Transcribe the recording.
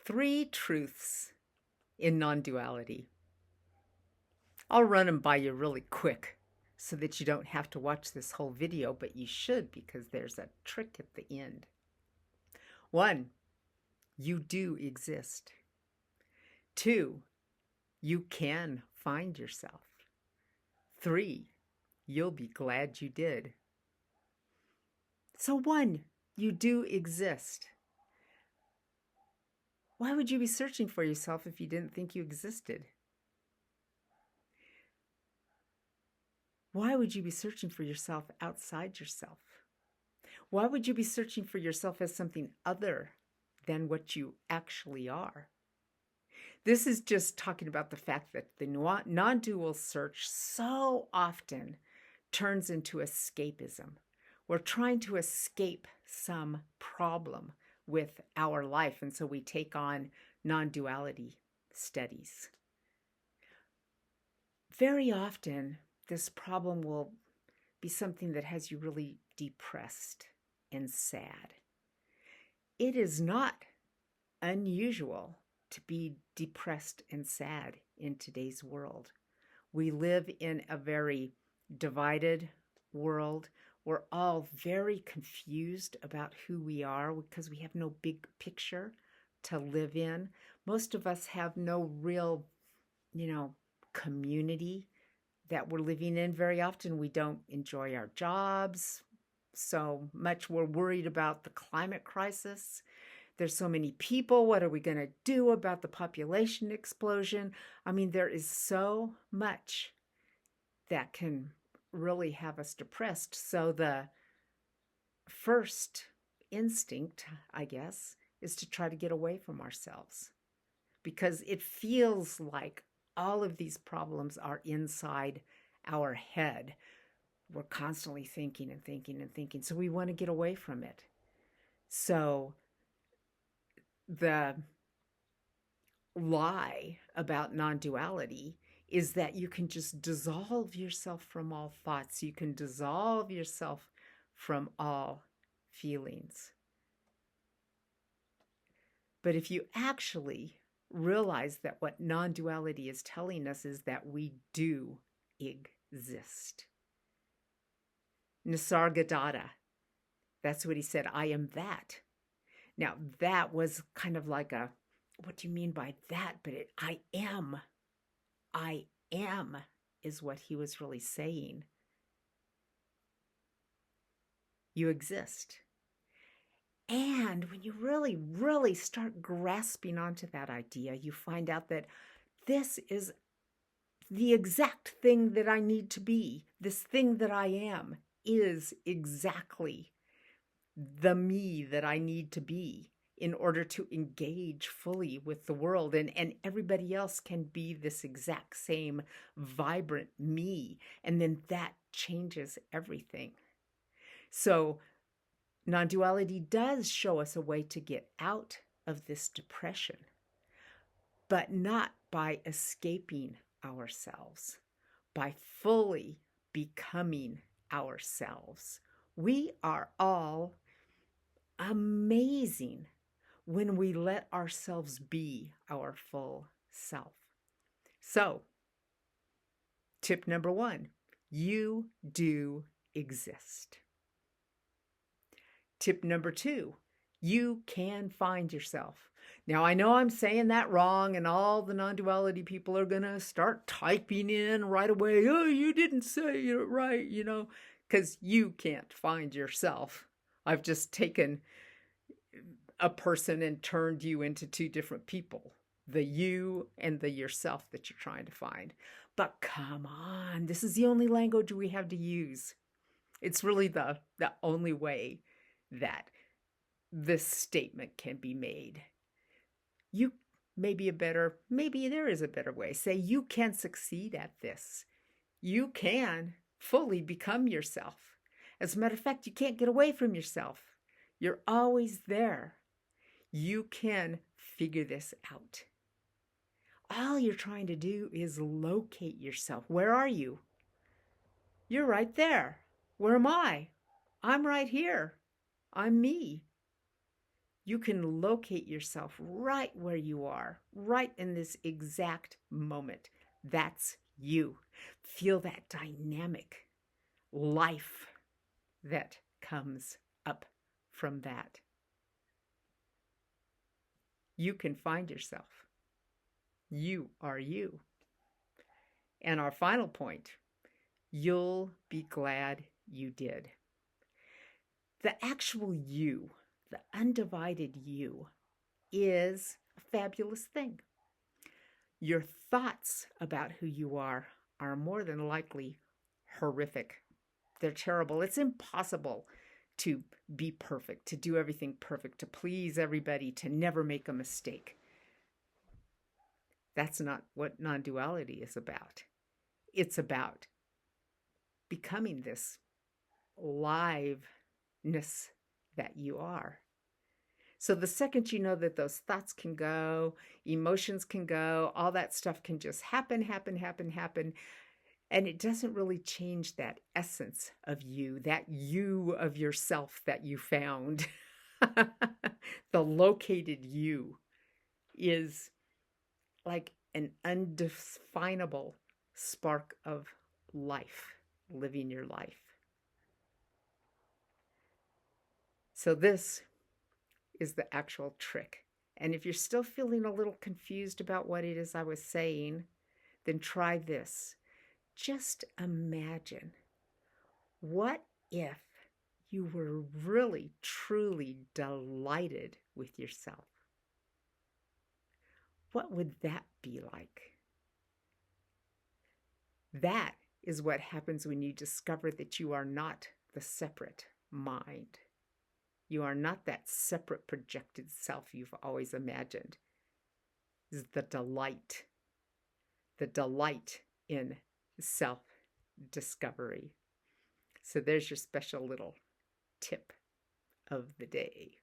Three truths in non-duality. I'll run them by you really quick so that you don't have to watch this whole video, but you should because there's a trick at the end. 1, you do exist. 2, you can find yourself. 3, you'll be glad you did. So 1, you do exist. Why would you be searching for yourself if you didn't think you existed? Why would you be searching for yourself outside yourself? Why would you be searching for yourself as something other than what you actually are? This is just talking about the fact that the non-dual search so often turns into escapism. We're trying to escape some problem with our life, and so we take on non-duality studies. Very often, this problem will be something that has you really depressed and sad. It is not unusual to be depressed and sad in today's world. We live in a very divided world. We're all very confused about who we are because we have no big picture to live in. Most of us have no real, community that we're living in. Very often we don't enjoy our jobs so much. We're worried about the climate crisis. There's so many people. What are we going to do about the population explosion? I mean, there is so much that can really have us depressed. So the first instinct, I guess, is to try to get away from ourselves because it feels like all of these problems are inside our head. We're constantly thinking and thinking and thinking. So we want to get away from it. So the lie about non-duality is that you can just dissolve yourself from all thoughts. You can dissolve yourself from all feelings. But if you actually realize that what non-duality is telling us is that we do exist. Nisargadatta, that's what he said, I am that. Now, that was kind of like a, what do you mean by that? But I am is what he was really saying. You exist. And when you really, really start grasping onto that idea, you find out that this is the exact thing that I need to be. This thing that I am is exactly the me that I need to be in order to engage fully with the world. And everybody else can be this exact same vibrant me. And then that changes everything. So non-duality does show us a way to get out of this depression, but not by escaping ourselves, by fully becoming ourselves. We are all amazing when we let ourselves be our full self. So, tip number 1, you do exist. Tip number 2, you can find yourself. Now, I know I'm saying that wrong, and all the non-duality people are going to start typing in right away, oh, you didn't say it right, because you can't find yourself. I've just taken a person and turned you into two different people, the you and the yourself that you're trying to find. But come on, this is the only language we have to use. It's really the only way that this statement can be made. You maybe there is a better way. Say you can succeed at this. You can fully become yourself. As a matter of fact, you can't get away from yourself. You're always there. You can figure this out. All you're trying to do is locate yourself. Where are you? You're right there. Where am I? I'm right here. I'm me. You can locate yourself right where you are, right in this exact moment. That's you. Feel that dynamic life that comes up from that. You can find yourself. You are you. And our final point, you'll be glad you did. The actual you, the undivided you, is a fabulous thing. Your thoughts about who you are more than likely horrific. They're terrible. It's impossible to be perfect, to do everything perfect, to please everybody, to never make a mistake. That's not what non-duality is about. It's about becoming this liveness that you are. So the second you know that those thoughts can go, emotions can go, all that stuff can just happen, and it doesn't really change that essence of you, that you of yourself that you found. The located you is like an undefinable spark of life, living your life. So this is the actual trick. And if you're still feeling a little confused about what it is I was saying, then try this. Just imagine, what if you were really, truly delighted with yourself? What would that be like? That is what happens when you discover that you are not the separate mind. You are not that separate projected self you've always imagined. Is the delight in self-discovery. So there's your special little tip of the day.